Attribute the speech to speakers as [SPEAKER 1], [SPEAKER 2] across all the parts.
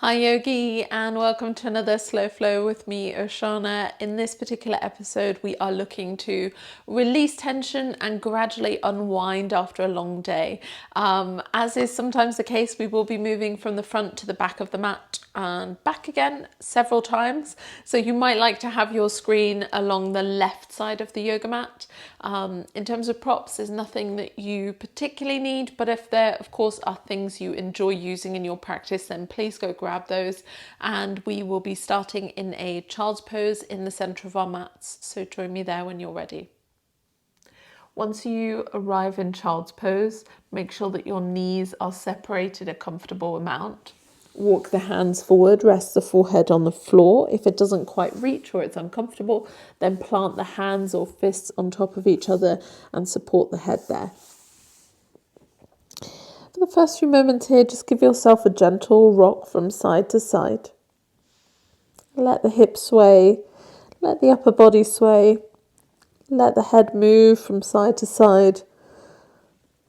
[SPEAKER 1] Hi Yogi, and welcome to another Slow Flow with me, Oceana. In this particular episode, we are looking to release tension and gradually unwind after a long day. As is sometimes the case, we will be moving from the front to the back of the mat and back again several times. So you might like to have your screen along the left side of the yoga mat. In terms of props, there's nothing that you particularly need, but if there, of course, are things you enjoy using in your practice, then please go grab those. And we will be starting in a child's pose in the center of our mats. So join me there when you're ready. Once you arrive in child's pose, make sure that your knees are separated a comfortable amount. Walk the hands forward, rest the forehead on the floor. If it doesn't quite reach or it's uncomfortable, then plant the hands or fists on top of each other and support the head there. For the first few moments here, just give yourself a gentle rock from side to side. Let the hips sway, let the upper body sway, let the head move from side to side,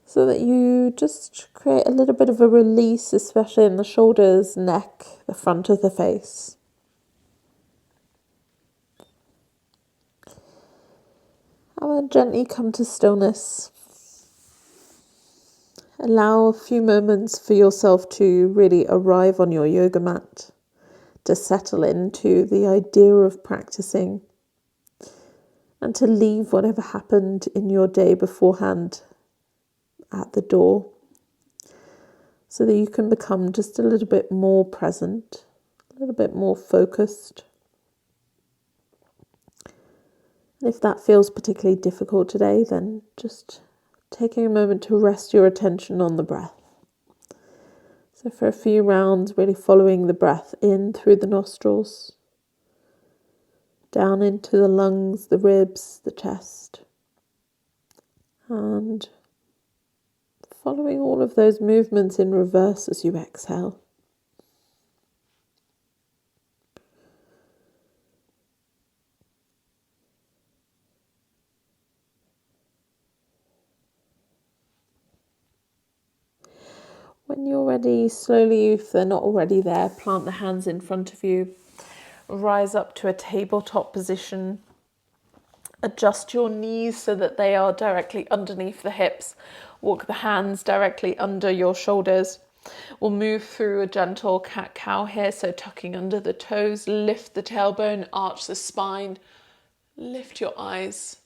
[SPEAKER 1] so that you just create a little bit of a release, especially in the shoulders, neck, the front of the face. And then gently come to stillness. Allow a few moments for yourself to really arrive on your yoga mat, to settle into the idea of practicing, and to leave whatever happened in your day beforehand at the door, so that you can become just a little bit more present, a little bit more focused. And if that feels particularly difficult today, then just taking a moment to rest your attention on the breath. So for a few rounds, really following the breath in through the nostrils, down into the lungs, the ribs, the chest, and following all of those movements in reverse as you exhale. When you're ready, slowly, if they're not already there, plant the hands in front of you. Rise up to a tabletop position. Adjust your knees so that they are directly underneath the hips. Walk the hands directly under your shoulders. We'll move through a gentle cat-cow here, so tucking under the toes, lift the tailbone, arch the spine, lift your eyes,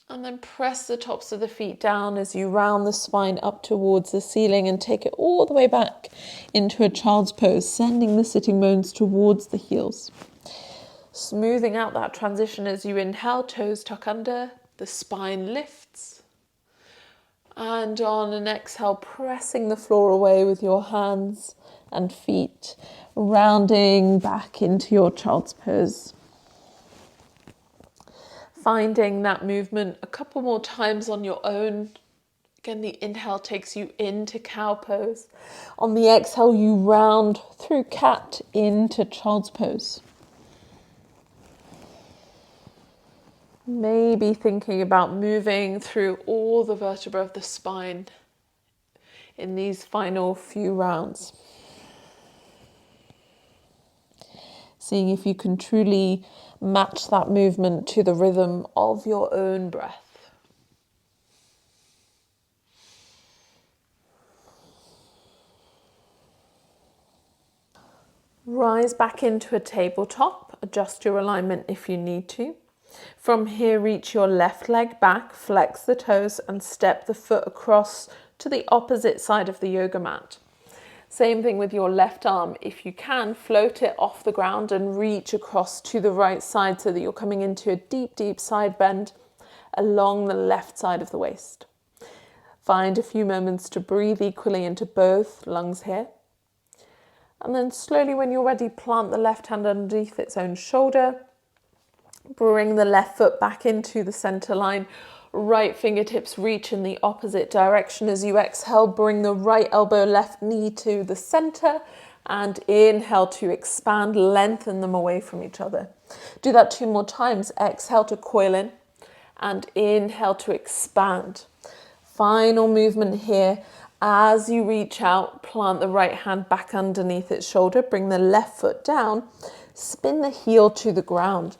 [SPEAKER 1] and then press the tops of the feet down as you round the spine up towards the ceiling and take it all the way back into a child's pose, sending the sitting bones towards the heels. Smoothing out that transition as you inhale, toes tuck under, the spine lifts. And on an exhale, pressing the floor away with your hands and feet, rounding back into your child's pose. Finding that movement a couple more times on your own. Again, the inhale takes you into cow pose. On the exhale, you round through cat into child's pose. Maybe thinking about moving through all the vertebrae of the spine in these final few rounds. Seeing if you can truly match that movement to the rhythm of your own breath. Rise back into a tabletop. Adjust your alignment if you need to. From here, reach your left leg back, flex the toes and step the foot across to the opposite side of the yoga mat. Same thing with your left arm. If you can, float it off the ground and reach across to the right side so that you're coming into a deep, deep side bend along the left side of the waist. Find a few moments to breathe equally into both lungs here. And then slowly, when you're ready, plant the left hand underneath its own shoulder. Bring the left foot back into the center line. Right fingertips reach in the opposite direction as you exhale. Bring the right elbow, left knee to the center. And inhale to expand, lengthen them away from each other. Do that 2 more times. Exhale to coil in. And inhale to expand. Final movement here. As you reach out, plant the right hand back underneath its shoulder, bring the left foot down, spin the heel to the ground.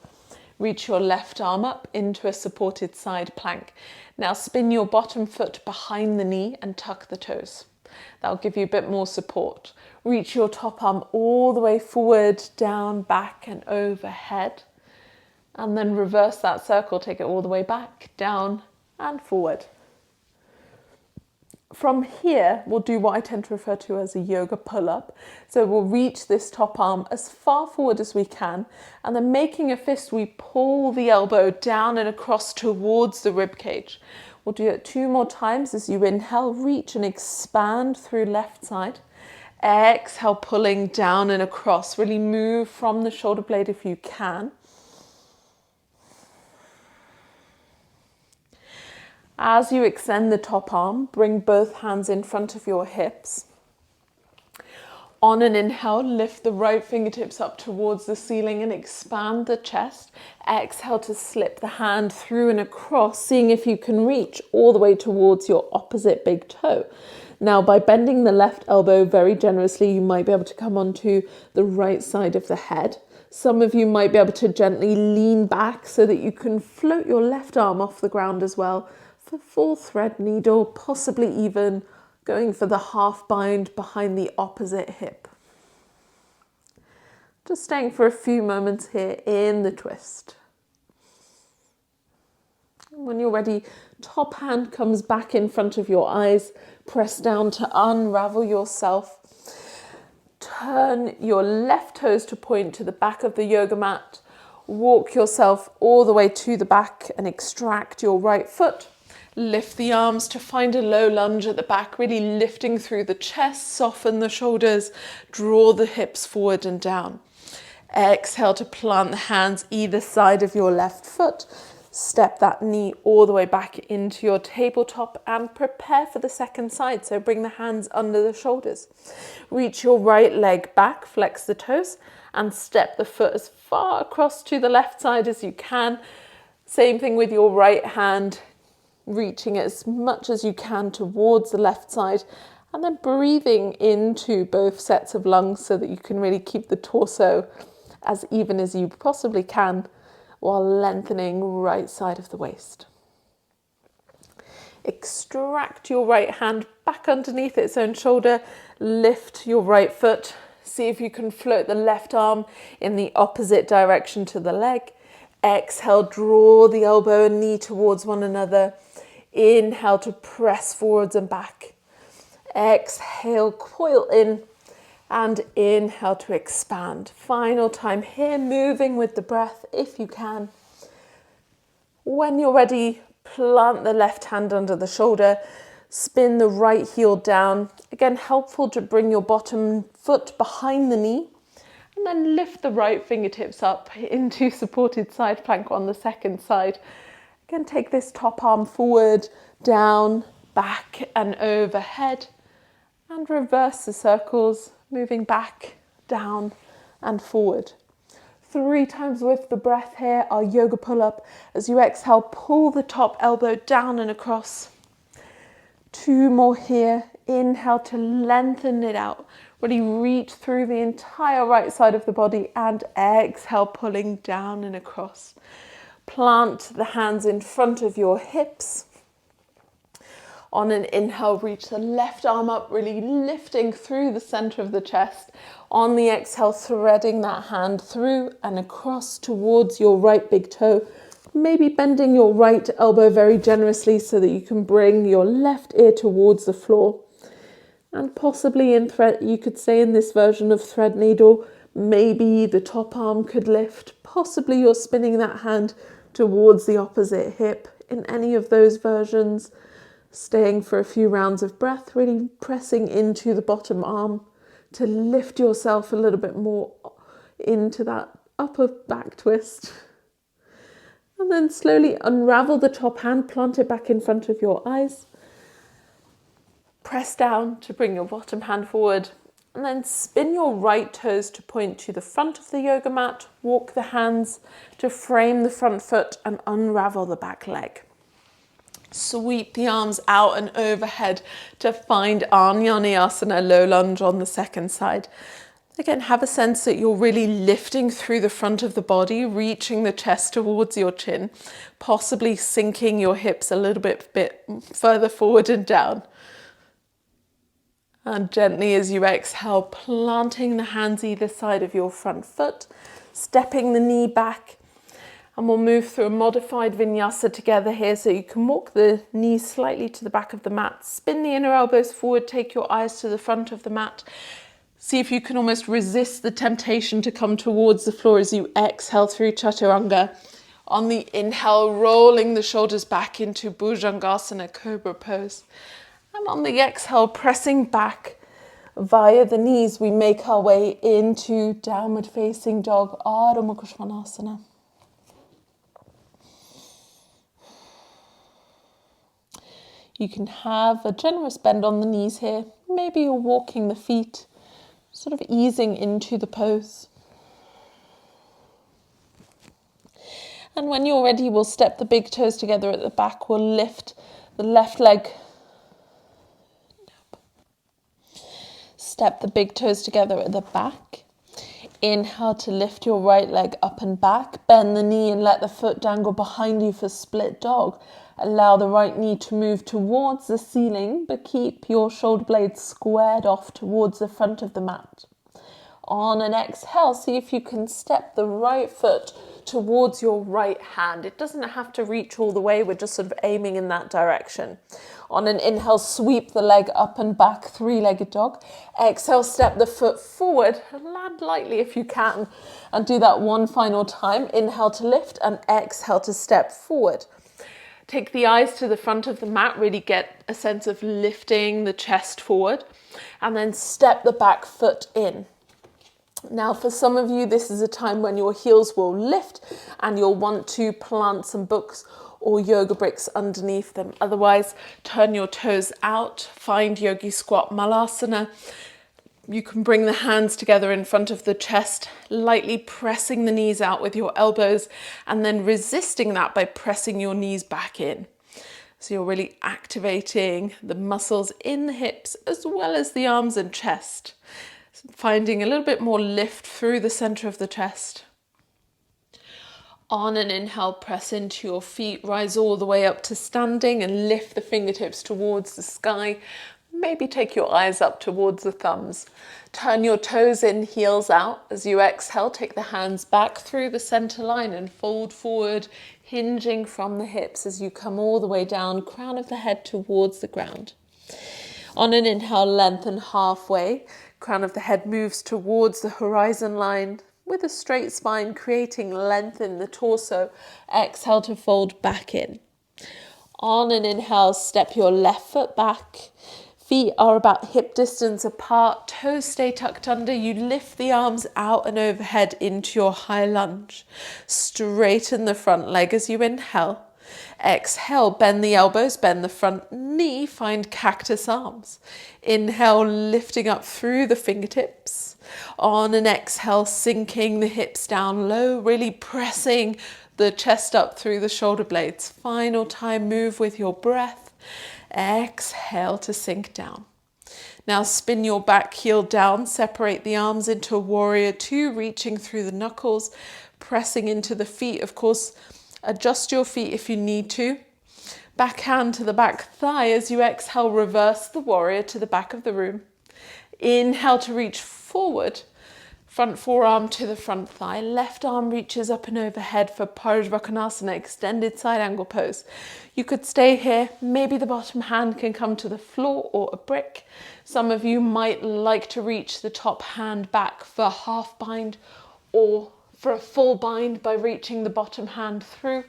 [SPEAKER 1] Reach your left arm up into a supported side plank. Now spin your bottom foot behind the knee and tuck the toes. That'll give you a bit more support. Reach your top arm all the way forward, down, back and overhead. And then reverse that circle, take it all the way back, down and forward. From here, we'll do what I tend to refer to as a yoga pull-up. So we'll reach this top arm as far forward as we can, and then making a fist, we pull the elbow down and across towards the rib cage. We'll do it 2 more times. As you inhale, reach and expand through left side. Exhale, pulling down and across. Really move from the shoulder blade if you can. As you extend the top arm, bring both hands in front of your hips. On an inhale, lift the right fingertips up towards the ceiling and expand the chest. Exhale to slip the hand through and across, seeing if you can reach all the way towards your opposite big toe. Now, by bending the left elbow very generously, you might be able to come onto the right side of the head. Some of you might be able to gently lean back so that you can float your left arm off the ground as well, for full thread needle, possibly even going for the half bind behind the opposite hip. Just staying for a few moments here in the twist. When you're ready, top hand comes back in front of your eyes, press down to unravel yourself. Turn your left toes to point to the back of the yoga mat. Walk yourself all the way to the back and extract your right foot. Lift the arms to find a low lunge at the back, really lifting through the chest, soften the shoulders, draw the hips forward and down. Exhale to plant the hands either side of your left foot. Step that knee all the way back into your tabletop and prepare for the second side. So bring the hands under the shoulders. Reach your right leg back, flex the toes and step the foot as far across to the left side as you can. Same thing with your right hand, reaching as much as you can towards the left side and then breathing into both sets of lungs so that you can really keep the torso as even as you possibly can while lengthening right side of the waist. Extract your right hand back underneath its own shoulder, lift your right foot, see if you can float the left arm in the opposite direction to the leg. Exhale, draw the elbow and knee towards one another. Inhale to press forwards and back. Exhale, coil in and inhale to expand. Final time here, moving with the breath if you can. When you're ready, plant the left hand under the shoulder, spin the right heel down. Again, helpful to bring your bottom foot behind the knee and then lift the right fingertips up into supported side plank on the second side. Again, take this top arm forward, down, back and overhead and reverse the circles, moving back, down and forward. 3 times with the breath here, our yoga pull-up. As you exhale, pull the top elbow down and across. 2 more here. Inhale to lengthen it out. Really reach through the entire right side of the body and exhale, pulling down and across. Plant the hands in front of your hips. On an inhale, reach the left arm up, really lifting through the center of the chest. On the exhale, threading that hand through and across towards your right big toe. Maybe bending your right elbow very generously so that you can bring your left ear towards the floor. And possibly in thread, you could say in this version of thread needle, maybe the top arm could lift. Possibly you're spinning that hand towards the opposite hip in any of those versions. Staying for a few rounds of breath, really pressing into the bottom arm to lift yourself a little bit more into that upper back twist. And then slowly unravel the top hand, plant it back in front of your eyes. Press down to bring your bottom hand forward and then spin your right toes to point to the front of the yoga mat. Walk the hands to frame the front foot and unravel the back leg. Sweep the arms out and overhead to find our Nyaniasana Low Lunge on the second side. Again, have a sense that you're really lifting through the front of the body, reaching the chest towards your chin, possibly sinking your hips a little bit further forward and down. And gently as you exhale, planting the hands either side of your front foot, stepping the knee back. And we'll move through a modified vinyasa together here, so you can walk the knees slightly to the back of the mat, spin the inner elbows forward, take your eyes to the front of the mat. See if you can almost resist the temptation to come towards the floor as you exhale through Chaturanga. On the inhale, rolling the shoulders back into Bhujangasana, Cobra Pose. And on the exhale, pressing back via the knees, we make our way into Downward Facing Dog, Ardha Mukha Svanasana. You can have a generous bend on the knees here. Maybe you're walking the feet, sort of easing into the pose. And when you're ready, we'll step the big toes together at the back. We'll lift the left leg. Step the big toes together at the back. Inhale to lift your right leg up and back. Bend the knee and let the foot dangle behind you for split dog. Allow the right knee to move towards the ceiling, but keep your shoulder blades squared off towards the front of the mat. On an exhale, see if you can step the right foot towards your right hand. It doesn't have to reach all the way, we're just sort of aiming in that direction. On an inhale, sweep the leg up and back, three-legged dog. Exhale, step the foot forward, land lightly if you can, and do that one final time. Inhale to lift and exhale to step forward. Take the eyes to the front of the mat, really get a sense of lifting the chest forward, and then step the back foot in. Now, for some of you, this is a time when your heels will lift and you'll want to plant some books or yoga bricks underneath them. Otherwise, turn your toes out, find Yogi Squat Malasana. You can bring the hands together in front of the chest, lightly pressing the knees out with your elbows and then resisting that by pressing your knees back in. So you're really activating the muscles in the hips as well as the arms and chest. Finding a little bit more lift through the center of the chest. On an inhale, press into your feet, rise all the way up to standing and lift the fingertips towards the sky. Maybe take your eyes up towards the thumbs. Turn your toes in, heels out. As you exhale, take the hands back through the center line and fold forward, hinging from the hips as you come all the way down, crown of the head towards the ground. On an inhale, lengthen halfway. Crown of the head moves towards the horizon line with a straight spine, creating length in the torso. Exhale to fold back in. On an inhale, step your left foot back. Feet are about hip distance apart, toes stay tucked under. You lift the arms out and overhead into your high lunge. Straighten the front leg as you inhale. Exhale, bend the elbows, bend the front knee, find cactus arms. Inhale, lifting up through the fingertips. On an exhale, sinking the hips down low, really pressing the chest up through the shoulder blades. Final time, move with your breath. Exhale to sink down. Now spin your back heel down, separate the arms into a warrior two, reaching through the knuckles, pressing into the feet. Of course, adjust your feet if you need to. Back hand to the back thigh. As you exhale, reverse the warrior to the back of the room. Inhale to reach forward. Front forearm to the front thigh. Left arm reaches up and overhead for Parsvakonasana, extended side angle pose. You could stay here. Maybe the bottom hand can come to the floor or a brick. Some of you might like to reach the top hand back for a half bind or for a full bind by reaching the bottom hand through.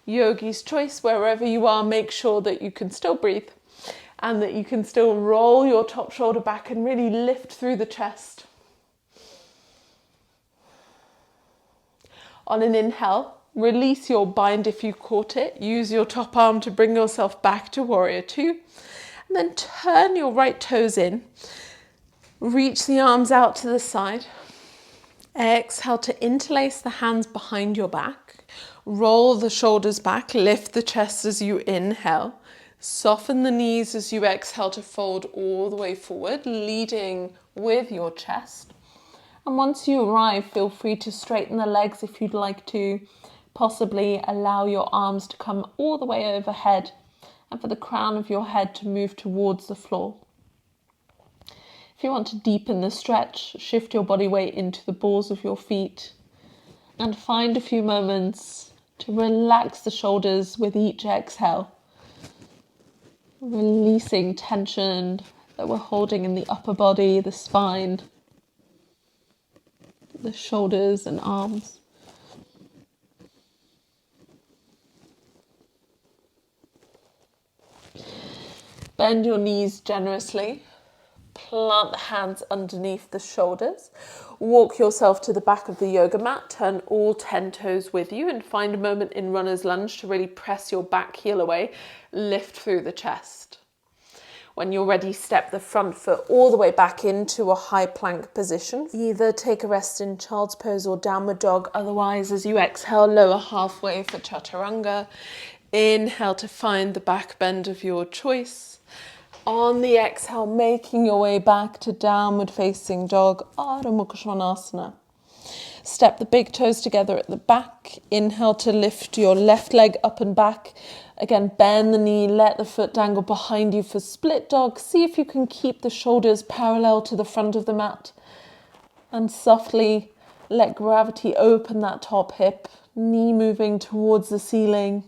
[SPEAKER 1] Yogi's choice. Wherever you are, make sure that you can still breathe and that you can still roll your top shoulder back and really lift through the chest. On an inhale, release your bind if you caught it. Use your top arm to bring yourself back to warrior two. And then turn your right toes in. Reach the arms out to the side. Exhale to interlace the hands behind your back. Roll the shoulders back, lift the chest as you inhale. Soften the knees as you exhale to fold all the way forward, leading with your chest. And once you arrive, feel free to straighten the legs if you'd like to. Possibly allow your arms to come all the way overhead and for the crown of your head to move towards the floor. If you want to deepen the stretch, shift your body weight into the balls of your feet and find a few moments to relax the shoulders with each exhale. Releasing tension that we're holding in the upper body, the spine, the shoulders and arms. Bend your knees generously. Plant the hands underneath the shoulders. Walk yourself to the back of the yoga mat. Turn all 10 toes with you and find a moment in runner's lunge to really press your back heel away. Lift through the chest. When you're ready, step the front foot all the way back into a high plank position. Either take a rest in child's pose or downward dog. Otherwise, as you exhale, lower halfway for chaturanga. Inhale to find the back bend of your choice. On the exhale, making your way back to downward facing dog, Ardha Mukha Svanasana. Step the big toes together at the back. Inhale to lift your left leg up and back. Again, bend the knee, let the foot dangle behind you for split dog. See if you can keep the shoulders parallel to the front of the mat. And softly let gravity open that top hip, knee moving towards the ceiling.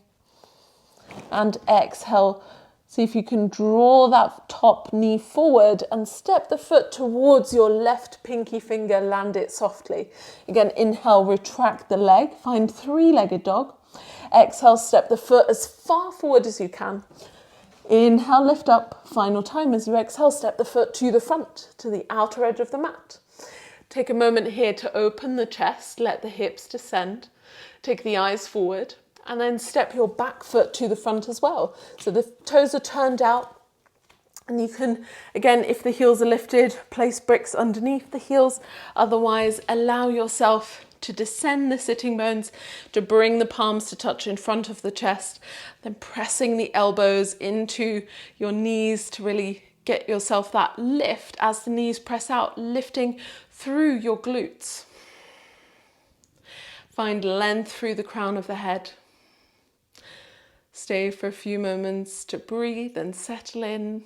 [SPEAKER 1] And exhale. See if you can draw that top knee forward and step the foot towards your left pinky finger, land it softly. Again, inhale, retract the leg, find three-legged dog. Exhale, step the foot as far forward as you can. Inhale, lift up. Final time as you exhale, step the foot to the front, to the outer edge of the mat. Take a moment here to open the chest, let the hips descend. Take the eyes forward. And then step your back foot to the front as well. So the toes are turned out. And you can, again, if the heels are lifted, place bricks underneath the heels. Otherwise, allow yourself to descend the sitting bones, to bring the palms to touch in front of the chest. Then pressing the elbows into your knees to really get yourself that lift as the knees press out, lifting through your glutes. Find length through the crown of the head. Stay for a few moments to breathe and settle in.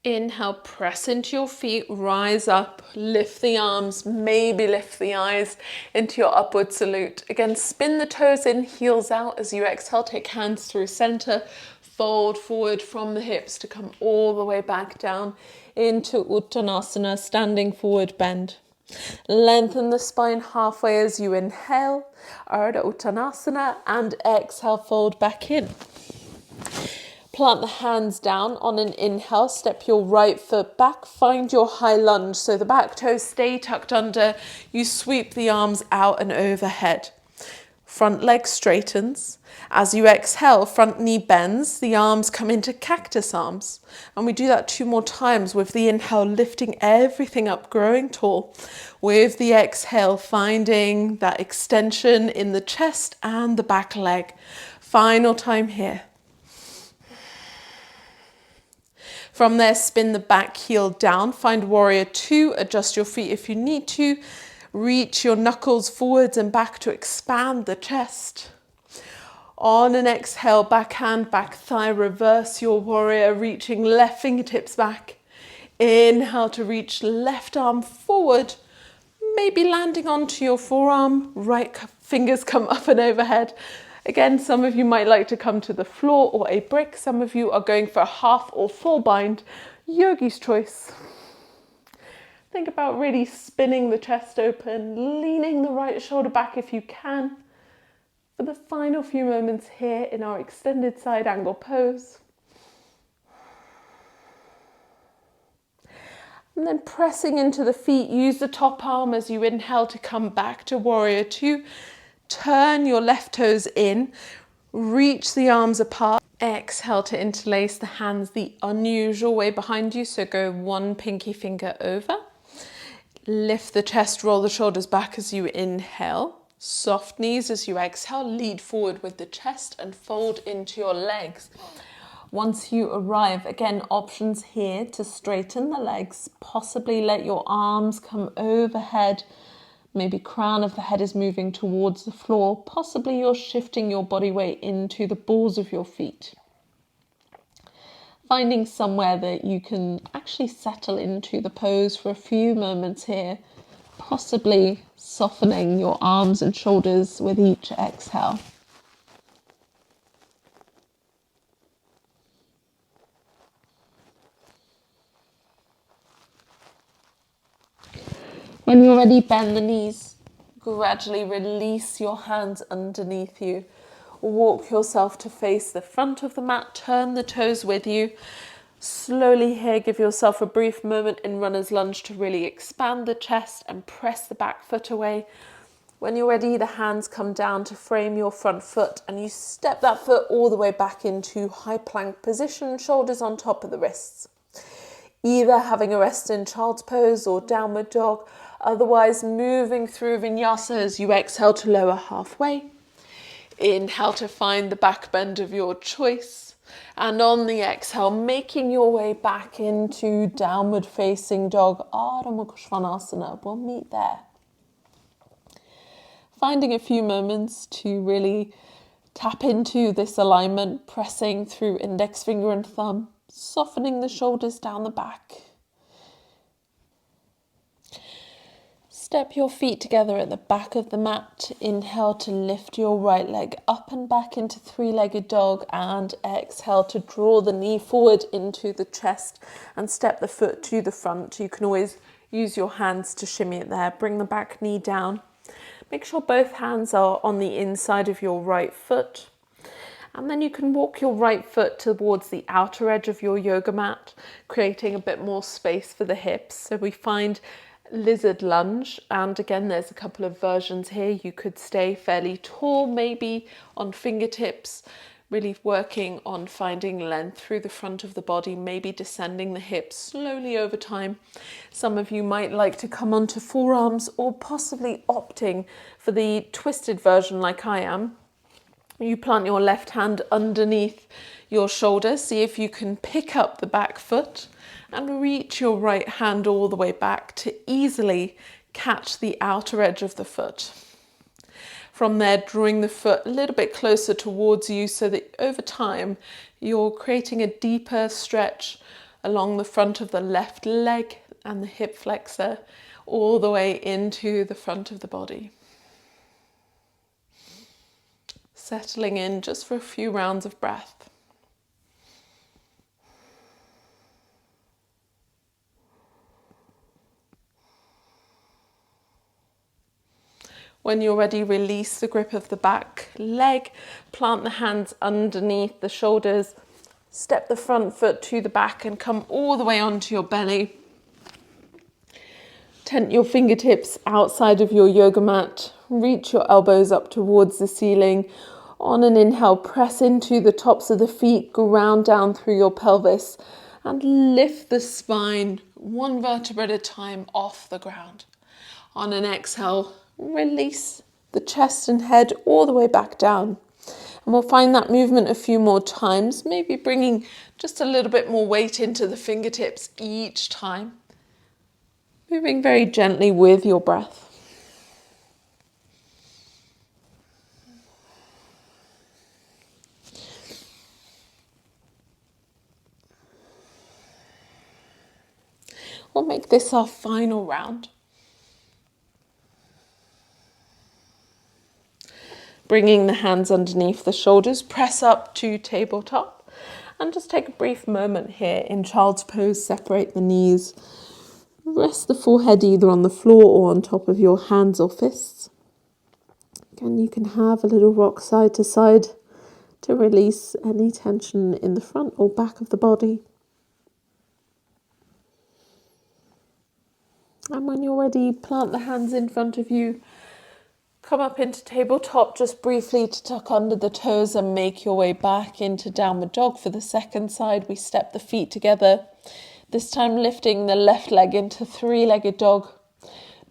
[SPEAKER 1] Inhale, press into your feet, rise up, lift the arms, maybe lift the eyes into your upward salute. Again, spin the toes in, heels out as you exhale, take hands through center, fold forward from the hips to come all the way back down into Uttanasana, standing forward bend. Lengthen the spine halfway as you inhale, Ardha Uttanasana, and exhale, fold back in. Plant the hands down on an inhale, step your right foot back, find your high lunge, so the back toes stay tucked under, you sweep the arms out and overhead. Front leg straightens. As you exhale, front knee bends, the arms come into cactus arms. And we do that 2 more times with the inhale, lifting everything up, growing tall. With the exhale, finding that extension in the chest and the back leg. Final time here. From there, spin the back heel down, find warrior 2, adjust your feet if you need to. Reach your knuckles forwards and back to expand the chest. On an exhale, back hand, back thigh, reverse your warrior, reaching left fingertips back. Inhale to reach left arm forward, maybe landing onto your forearm, right fingers come up and overhead. Again, some of you might like to come to the floor or a brick. Some of you are going for a half or full bind, yogi's choice. Think about really spinning the chest open, leaning the right shoulder back if you can. For the final few moments here in our extended side angle pose. And then pressing into the feet, use the top arm as you inhale to come back to warrior 2. Turn your left toes in, reach the arms apart. Exhale to interlace the hands the unusual way behind you, so go one pinky finger over. Lift the chest, roll the shoulders back as you inhale. Soft knees as you exhale. Lead forward with the chest and fold into your legs. Once you arrive, again, options here to straighten the legs. Possibly let your arms come overhead. Maybe crown of the head is moving towards the floor. Possibly you're shifting your body weight into the balls of your feet. Finding somewhere that you can actually settle into the pose for a few moments here. Possibly softening your arms and shoulders with each exhale. When you're ready, bend the knees. Gradually release your hands underneath you. Walk yourself to face the front of the mat. Turn the toes with you. Slowly here, give yourself a brief moment in runner's lunge to really expand the chest and press the back foot away. When you're ready, the hands come down to frame your front foot and you step that foot all the way back into high plank position, shoulders on top of the wrists. Either having a rest in child's pose or downward dog, otherwise moving through Vinyasa as you exhale to lower halfway. Inhale to find the back bend of your choice. And on the exhale, making your way back into downward facing dog, Ardha Mukha Svanasana. We'll meet there. Finding a few moments to really tap into this alignment, pressing through index finger and thumb, softening the shoulders down the back. Step your feet together at the back of the mat. Inhale to lift your right leg up and back into three-legged dog, and exhale to draw the knee forward into the chest and step the foot to the front. You can always use your hands to shimmy it there. Bring the back knee down. Make sure both hands are on the inside of your right foot. And then you can walk your right foot towards the outer edge of your yoga mat, creating a bit more space for the hips. So we find lizard lunge, and again there's a couple of versions here. You could stay fairly tall, maybe on fingertips, really working on finding length through the front of the body, maybe descending the hips slowly over time. Some of you might like to come onto forearms, or possibly opting for the twisted version like I am. You plant your left hand underneath your shoulder. See if you can pick up the back foot and reach your right hand all the way back to easily catch the outer edge of the foot. From there, drawing the foot a little bit closer towards you so that over time you're creating a deeper stretch along the front of the left leg and the hip flexor all the way into the front of the body. Settling in just for a few rounds of breath. When you're ready, release the grip of the back leg, plant the hands underneath the shoulders, step the front foot to the back and come all the way onto your belly. Tent your fingertips outside of your yoga mat, reach your elbows up towards the ceiling. On an inhale, press into the tops of the feet, ground down through your pelvis and lift the spine one vertebra at a time off the ground. On an exhale, release the chest and head all the way back down. And we'll find that movement a few more times, maybe bringing just a little bit more weight into the fingertips each time. Moving very gently with your breath. We'll make this our final round. Bringing the hands underneath the shoulders, press up to tabletop and just take a brief moment here in child's pose. Separate the knees, rest the forehead either on the floor or on top of your hands or fists. Again, you can have a little rock side to side to release any tension in the front or back of the body. And when you're ready, plant the hands in front of you. Come up into tabletop just briefly to tuck under the toes and make your way back into downward dog. For the second side, we step the feet together, this time lifting the left leg into three-legged dog.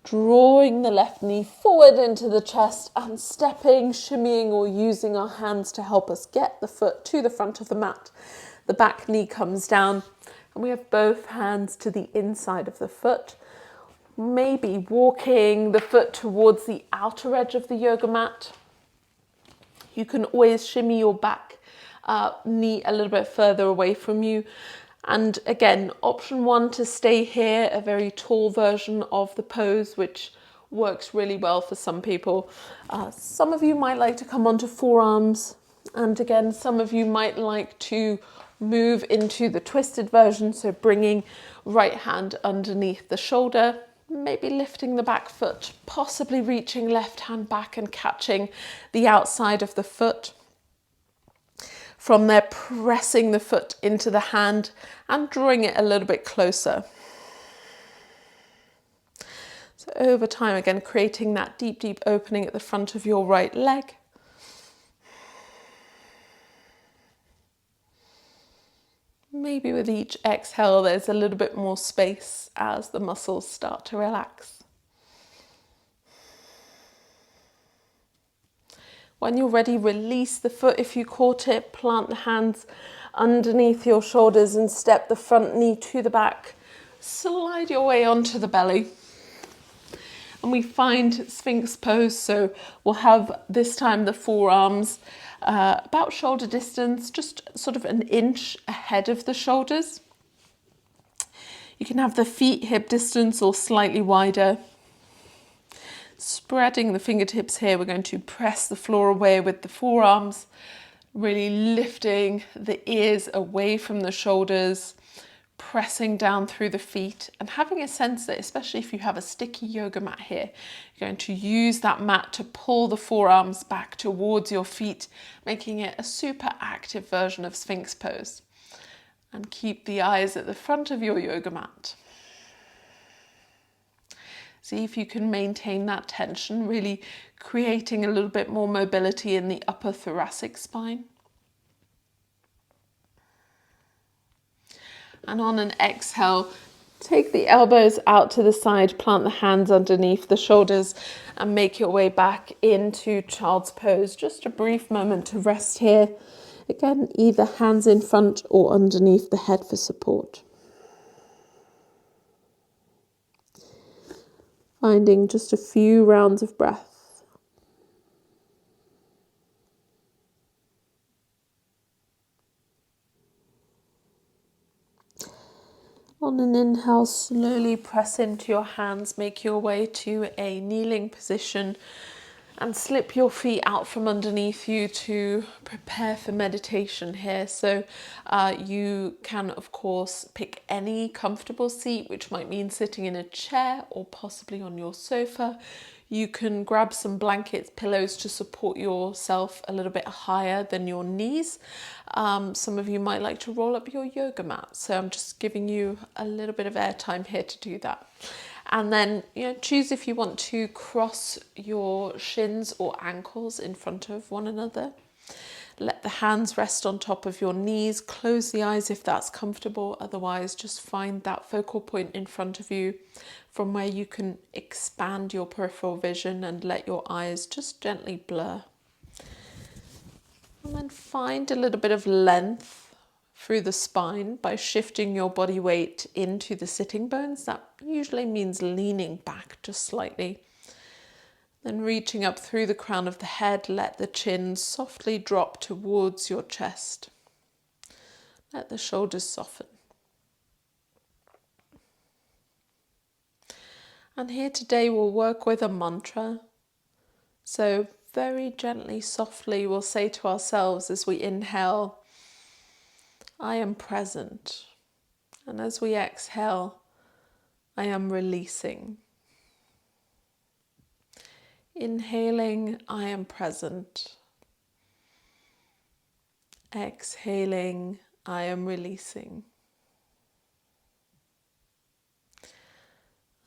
[SPEAKER 1] drawing the left knee forward into the chest and stepping, shimmying, or using our hands to help us get the foot to the front of the mat. The back knee comes down and we have both hands to the inside of the foot, maybe walking the foot towards the outer edge of the yoga mat. You can always shimmy your back knee a little bit further away from you. And again, option 1 to stay here, a very tall version of the pose, which works really well for some people. Some of you might like to come onto forearms. And again, some of you might like to move into the twisted version. So bringing right hand underneath the shoulder, maybe lifting the back foot, possibly reaching left hand back and catching the outside of the foot. From there, pressing the foot into the hand and drawing it a little bit closer. So over time, again, creating that deep, deep opening at the front of your right leg. Maybe with each exhale, there's a little bit more space as the muscles start to relax. When you're ready, release the foot if you caught it, plant the hands underneath your shoulders and step the front knee to the back. Slide your way onto the belly. And we find Sphinx Pose, so we'll have this time the forearms about shoulder distance, just sort of an inch ahead of the shoulders. You can have the feet hip distance or slightly wider. Spreading the fingertips here, we're going to press the floor away with the forearms, really lifting the ears away from the shoulders, pressing down through the feet and having a sense that, especially if you have a sticky yoga mat here, you're going to use that mat to pull the forearms back towards your feet, making it a super active version of Sphinx Pose. And keep the eyes at the front of your yoga mat. See if you can maintain that tension, really creating a little bit more mobility in the upper thoracic spine. And on an exhale, take the elbows out to the side, plant the hands underneath the shoulders and make your way back into child's pose. Just a brief moment to rest here. Again, either hands in front or underneath the head for support. Finding just a few rounds of breath. On an inhale, slowly press into your hands, make your way to a kneeling position and slip your feet out from underneath you to prepare for meditation here. So you can, of course, pick any comfortable seat, which might mean sitting in a chair or possibly on your sofa. You can grab some blankets, pillows to support yourself a little bit higher than your knees. Some of you might like to roll up your yoga mat. So I'm just giving you a little bit of airtime here to do that. And then, choose if you want to cross your shins or ankles in front of one another. Let the hands rest on top of your knees. Close the eyes if that's comfortable. Otherwise, just find that focal point in front of you from where you can expand your peripheral vision and let your eyes just gently blur. And then find a little bit of length through the spine by shifting your body weight into the sitting bones. That usually means leaning back just slightly. Then reaching up through the crown of the head, let the chin softly drop towards your chest. Let the shoulders soften. And here today we'll work with a mantra. So very gently, softly, we'll say to ourselves as we inhale, I am present. And as we exhale, I am releasing. Inhaling, I am present. Exhaling, I am releasing.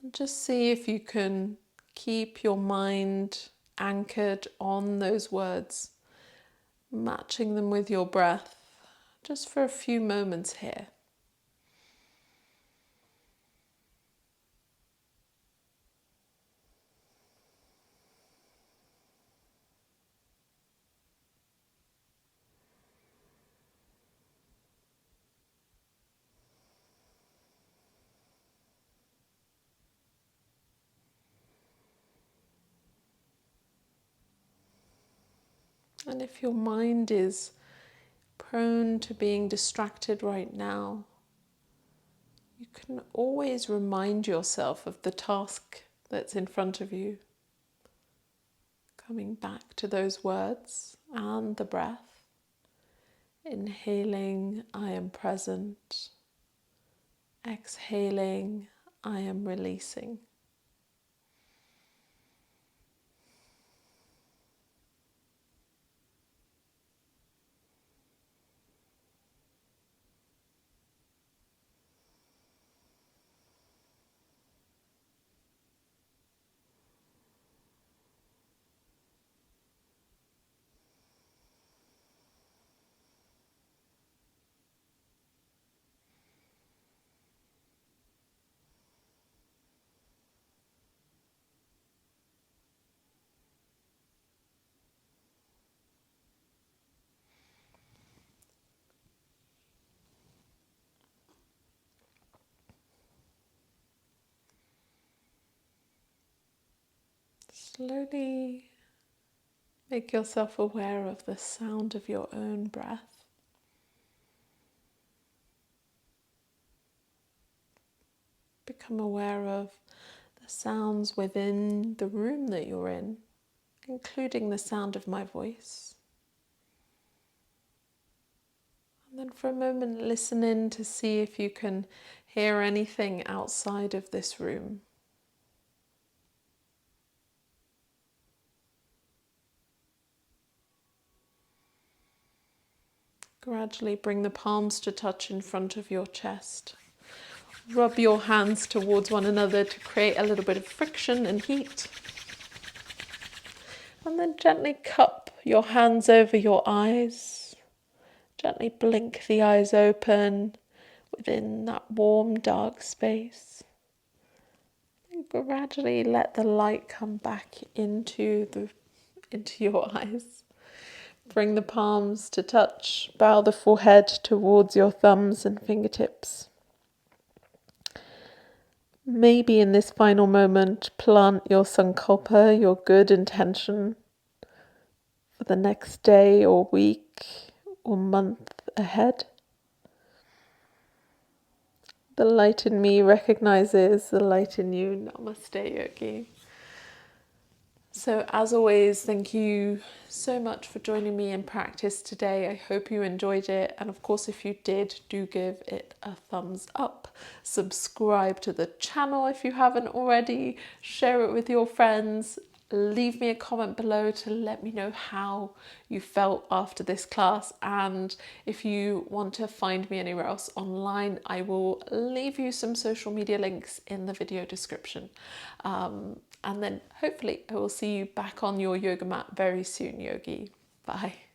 [SPEAKER 1] And just see if you can keep your mind anchored on those words, matching them with your breath, just for a few moments here. And if your mind is prone to being distracted right now, you can always remind yourself of the task that's in front of you. Coming back to those words and the breath. Inhaling, I am present. Exhaling, I am releasing. Slowly make yourself aware of the sound of your own breath. Become aware of the sounds within the room that you're in, including the sound of my voice. And then for a moment listen in to see if you can hear anything outside of this room. Gradually bring the palms to touch in front of your chest. Rub your hands towards one another to create a little bit of friction and heat. And then gently cup your hands over your eyes. Gently blink the eyes open within that warm, dark space. And gradually let the light come back into your eyes. Bring the palms to touch. Bow the forehead towards your thumbs and fingertips. Maybe in this final moment, plant your sankalpa, your good intention, for the next day or week or month ahead. The light in me recognizes the light in you. Namaste, Yogi. So as always, thank you so much for joining me in practice today. I hope you enjoyed it. And of course, if you did, do give it a thumbs up. Subscribe to the channel if you haven't already. Share it with your friends. Leave me a comment below to let me know how you felt after this class. And if you want to find me anywhere else online, I will leave you some social media links in the video description. And then hopefully I will see you back on your yoga mat very soon, Yogi. Bye.